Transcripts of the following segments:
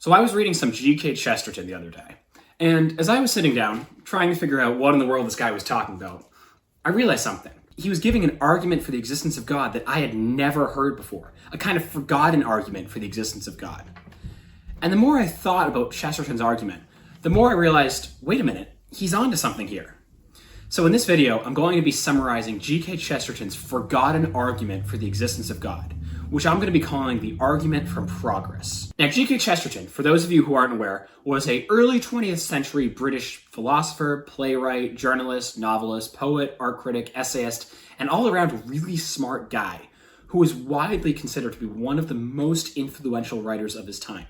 So I was reading some G.K. Chesterton the other day, and as I was sitting down, trying to figure out what in the world this guy was talking about, I realized something. He was giving an argument for the existence of God that I had never heard before, a kind of forgotten argument for the existence of God. And the more I thought about Chesterton's argument, the more I realized, wait a minute, he's onto something here. So in this video, I'm going to be summarizing G.K. Chesterton's forgotten argument for the existence of God, which I'm going to be calling the argument from progress. Now, G.K. Chesterton, for those of you who aren't aware, was an early 20th century British philosopher, playwright, journalist, novelist, poet, art critic, essayist, and all-around really smart guy who was widely considered to be one of the most influential writers of his time.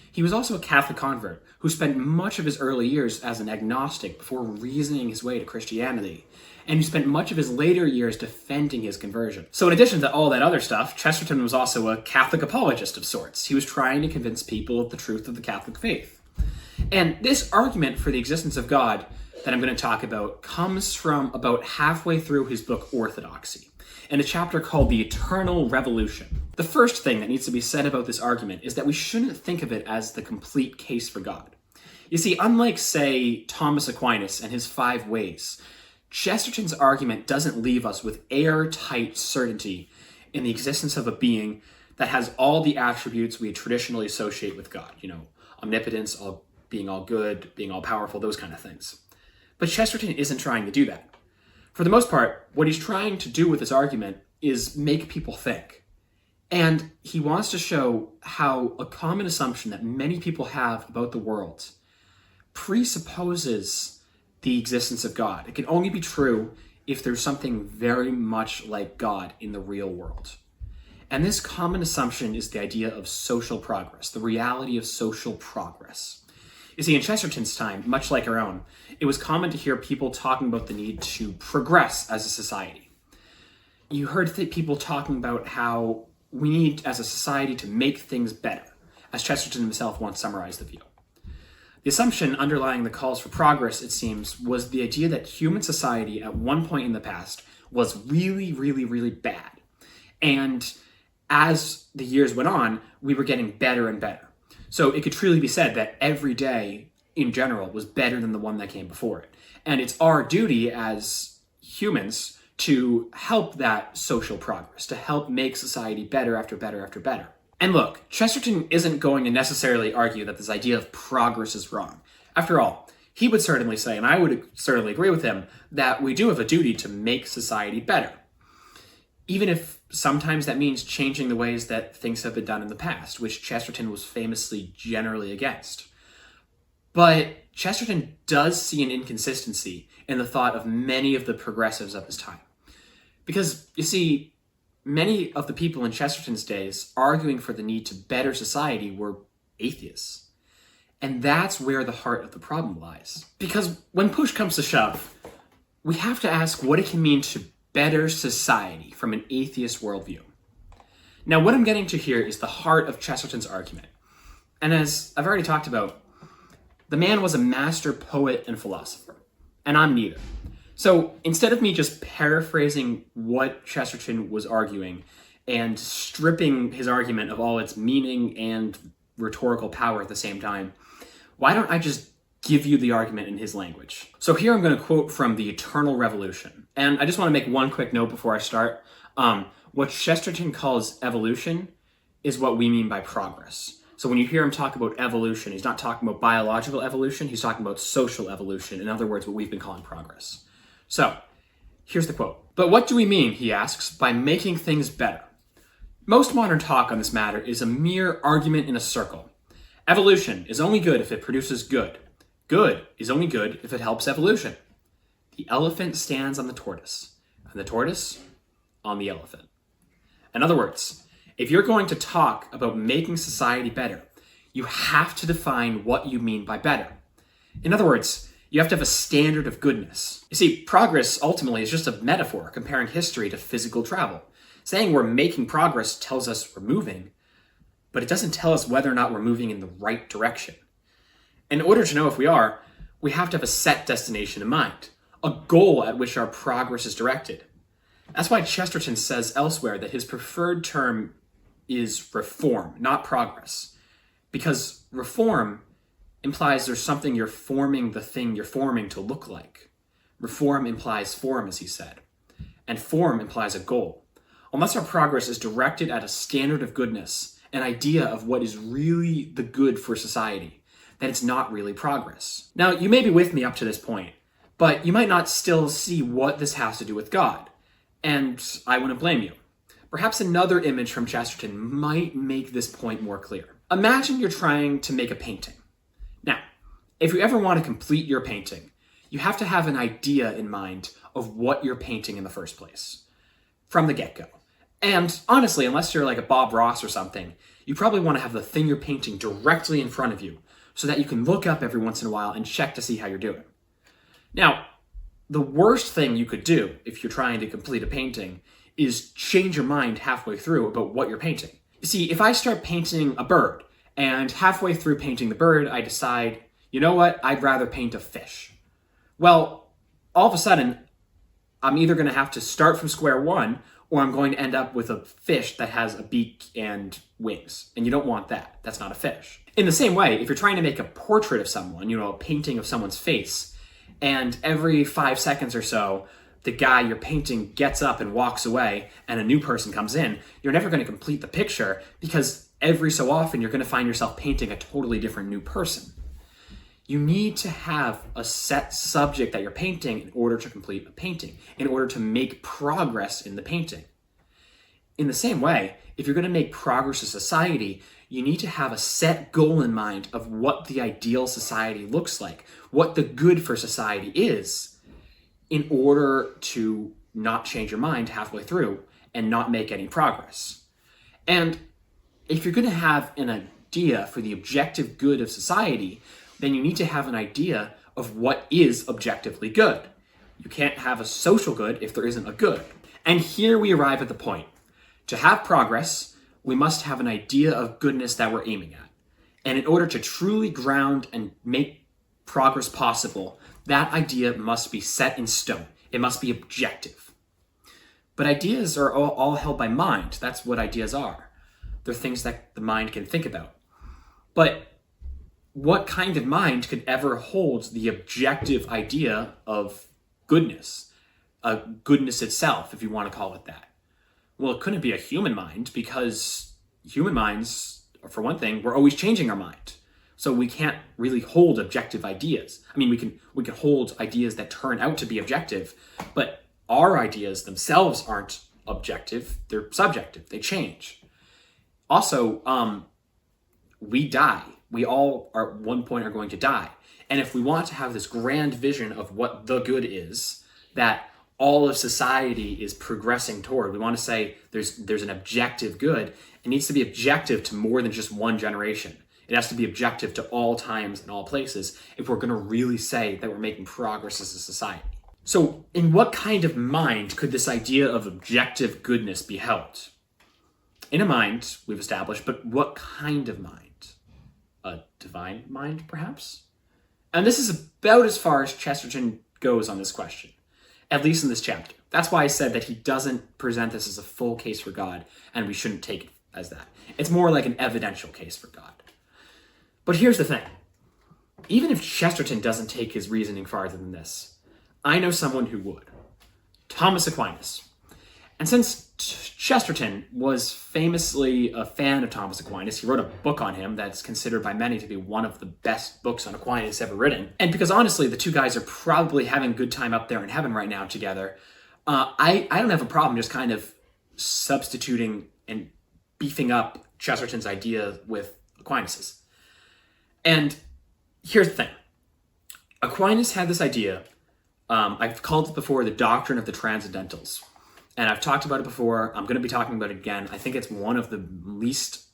He was also a Catholic convert who spent much of his early years as an agnostic before reasoning his way to Christianity, and who spent much of his later years defending his conversion. So in addition to all that other stuff, Chesterton was also a Catholic apologist of sorts. He was trying to convince people of the truth of the Catholic faith. And this argument for the existence of God that I'm going to talk about comes from about halfway through his book Orthodoxy, in a chapter called The Eternal Revolution. The first thing that needs to be said about this argument is that we shouldn't think of it as the complete case for God. You see, unlike, say, Thomas Aquinas and his 5 ways, Chesterton's argument doesn't leave us with airtight certainty in the existence of a being that has all the attributes we traditionally associate with God. You know, omnipotence, being all good, being all powerful, those kind of things. But Chesterton isn't trying to do that. For the most part, what he's trying to do with this argument is make people think. And he wants to show how a common assumption that many people have about the world presupposes the existence of God. It can only be true if there's something very much like God in the real world. And this common assumption is the idea of social progress, the reality of social progress. You see, in Chesterton's time, much like our own, it was common to hear people talking about the need to progress as a society. You heard people talking about how we need, as a society, to make things better, as Chesterton himself once summarized the view. The assumption underlying the calls for progress, it seems, was the idea that human society at one point in the past was really, really, really bad. And as the years went on, we were getting better and better. So it could truly be said that every day in general was better than the one that came before it. And it's our duty as humans to help that social progress, to help make society better after better after better. And look, Chesterton isn't going to necessarily argue that this idea of progress is wrong. After all, he would certainly say, and I would certainly agree with him, that we do have a duty to make society better. Even if sometimes that means changing the ways that things have been done in the past, which Chesterton was famously generally against. But Chesterton does see an inconsistency in the thought of many of the progressives of his time. Because, you see, many of the people in Chesterton's days arguing for the need to better society were atheists. And that's where the heart of the problem lies. Because when push comes to shove, we have to ask what it can mean to better society from an atheist worldview. Now, what I'm getting to here is the heart of Chesterton's argument. And as I've already talked about, the man was a master poet and philosopher, and I'm neither. So instead of me just paraphrasing what Chesterton was arguing and stripping his argument of all its meaning and rhetorical power at the same time, why don't I just give you the argument in his language? So here I'm going to quote from The Eternal Revolution. And I just want to make one quick note before I start. What Chesterton calls evolution is what we mean by progress. So when you hear him talk about evolution, he's not talking about biological evolution, he's talking about social evolution. In other words, what we've been calling progress. So here's the quote. "But what do we mean," he asks, "by making things better? Most modern talk on this matter is a mere argument in a circle. Evolution is only good if it produces good. Good is only good if it helps evolution. The elephant stands on the tortoise, and the tortoise on the elephant." In other words, if you're going to talk about making society better, you have to define what you mean by better. In other words, you have to have a standard of goodness. You see, progress ultimately is just a metaphor comparing history to physical travel. Saying we're making progress tells us we're moving, but it doesn't tell us whether or not we're moving in the right direction. In order to know if we are, we have to have a set destination in mind, a goal at which our progress is directed. That's why Chesterton says elsewhere that his preferred term is reform, not progress, because Reform implies there's something you're forming the thing you're forming to look like. Reform implies form, as he said. And form implies a goal. Unless our progress is directed at a standard of goodness, an idea of what is really the good for society, then it's not really progress. Now, you may be with me up to this point, but you might not still see what this has to do with God. And I wouldn't blame you. Perhaps another image from Chesterton might make this point more clear. Imagine you're trying to make a painting. Now, if you ever want to complete your painting, you have to have an idea in mind of what you're painting in the first place, from the get-go. And honestly, unless you're like a Bob Ross or something, you probably want to have the thing you're painting directly in front of you so that you can look up every once in a while and check to see how you're doing. Now, the worst thing you could do if you're trying to complete a painting is change your mind halfway through about what you're painting. You see, if I start painting a bird, and halfway through painting the bird, I decide, you know what, I'd rather paint a fish. Well, all of a sudden, I'm either going to have to start from square one, or I'm going to end up with a fish that has a beak and wings. And you don't want that. That's not a fish. In the same way, if you're trying to make a portrait of someone, a painting of someone's face, and every 5 seconds or so, the guy you're painting gets up and walks away, and a new person comes in, you're never going to complete the picture because every so often you're going to find yourself painting a totally different new person. You need to have a set subject that you're painting in order to complete a painting, in order to make progress in the painting. In the same way, if you're going to make progress in society, you need to have a set goal in mind of what the ideal society looks like, what the good for society is, in order to not change your mind halfway through and not make any progress. And if you're going to have an idea for the objective good of society, then you need to have an idea of what is objectively good. You can't have a social good if there isn't a good. And here we arrive at the point. To have progress, we must have an idea of goodness that we're aiming at. And in order to truly ground and make progress possible, that idea must be set in stone. It must be objective. But ideas are all held by mind. That's what ideas are. They're things that the mind can think about. But what kind of mind could ever hold the objective idea of goodness? Goodness itself, if you want to call it that. Well, it couldn't be a human mind because human minds, for one thing, we're always changing our mind. So we can't really hold objective ideas. I mean, we can hold ideas that turn out to be objective, but our ideas themselves aren't objective. They're subjective. They change. Also, we die. We all at one point are going to die. And if we want to have this grand vision of what the good is, that all of society is progressing toward, we want to say there's an objective good. It needs to be objective to more than just one generation. It has to be objective to all times and all places if we're going to really say that we're making progress as a society. So in what kind of mind could this idea of objective goodness be held? In a mind, we've established, but what kind of mind? A divine mind, perhaps? And this is about as far as Chesterton goes on this question, at least in this chapter. That's why I said that he doesn't present this as a full case for God, and we shouldn't take it as that. It's more like an evidential case for God. But here's the thing. Even if Chesterton doesn't take his reasoning farther than this, I know someone who would. Thomas Aquinas. And since Chesterton was famously a fan of Thomas Aquinas, he wrote a book on him that's considered by many to be one of the best books on Aquinas ever written. And because honestly, the two guys are probably having a good time up there in heaven right now together, I don't have a problem just kind of substituting and beefing up Chesterton's idea with Aquinas's. And here's the thing. Aquinas had this idea, I've called it before the doctrine of the transcendentals. And I've talked about it before. I'm going to be talking about it again. I think it's one of the least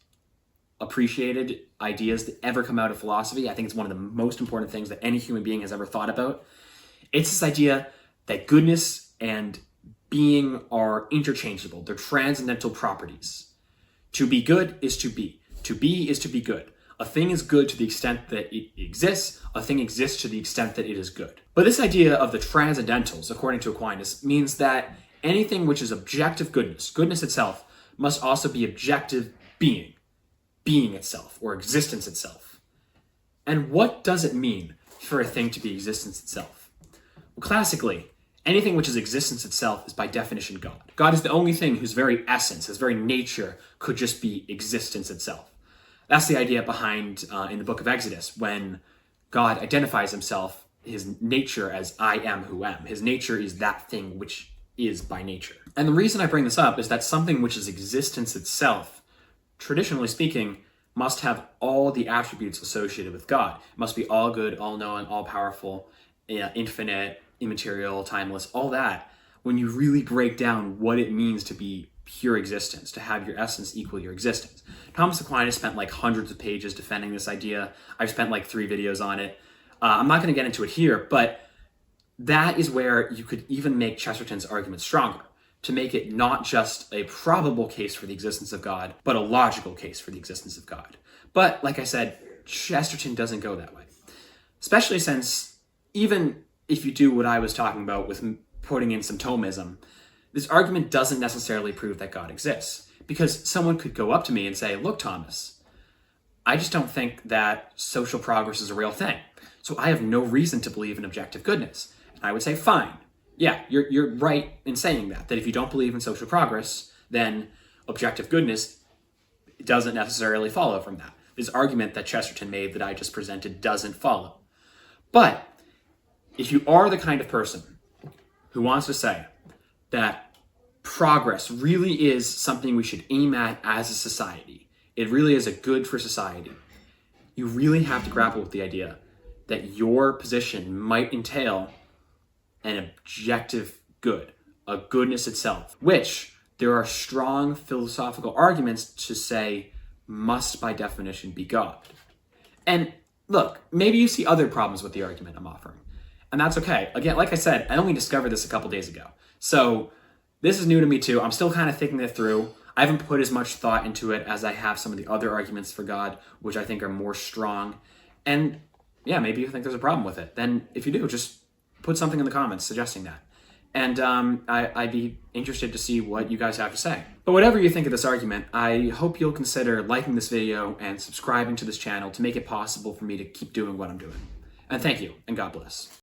appreciated ideas that ever come out of philosophy. I think it's one of the most important things that any human being has ever thought about. It's this idea that goodness and being are interchangeable. They're transcendental properties. To be good is to be. To be is to be good. A thing is good to the extent that it exists. A thing exists to the extent that it is good. But this idea of the transcendentals, according to Aquinas, means that anything which is objective goodness itself, must also be objective being itself, or existence itself. And what does it mean for a thing to be existence itself? Well, classically, anything which is existence itself is by definition God. God is the only thing whose very essence, his very nature, could just be existence itself. That's the idea behind, in the book of Exodus, when God identifies himself, his nature, as I am who am. His nature is that thing which is by nature. And the reason I bring this up is that something which is existence itself, traditionally speaking, must have all the attributes associated with God. It must be all good, all knowing, all powerful, infinite, immaterial, timeless, all that. When you really break down what it means to be pure existence, to have your essence equal your existence. Thomas Aquinas spent like hundreds of pages defending this idea. I've spent like 3 videos on it. I'm not going to get into it here, but that is where you could even make Chesterton's argument stronger, to make it not just a probable case for the existence of God, but a logical case for the existence of God. But like I said, Chesterton doesn't go that way. Especially since even if you do what I was talking about with putting in some Thomism, this argument doesn't necessarily prove that God exists. Because someone could go up to me and say, look, Thomas, I just don't think that social progress is a real thing. So I have no reason to believe in objective goodness. And I would say, fine. Yeah, you're right in saying that if you don't believe in social progress, then objective goodness doesn't necessarily follow from that. This argument that Chesterton made that I just presented doesn't follow. But if you are the kind of person who wants to say that progress really is something we should aim at as a society, it really is a good for society, you really have to grapple with the idea that your position might entail an objective good, a goodness itself, which there are strong philosophical arguments to say must by definition be God. And look, maybe you see other problems with the argument I'm offering, and that's okay. Again, like I said, I only discovered this a couple days ago. So this is new to me too. I'm still kind of thinking it through. I haven't put as much thought into it as I have some of the other arguments for God, which I think are more strong. And yeah, maybe you think there's a problem with it. Then if you do, just put something in the comments suggesting that. And I'd be interested to see what you guys have to say. But whatever you think of this argument, I hope you'll consider liking this video and subscribing to this channel to make it possible for me to keep doing what I'm doing. And thank you, and God bless.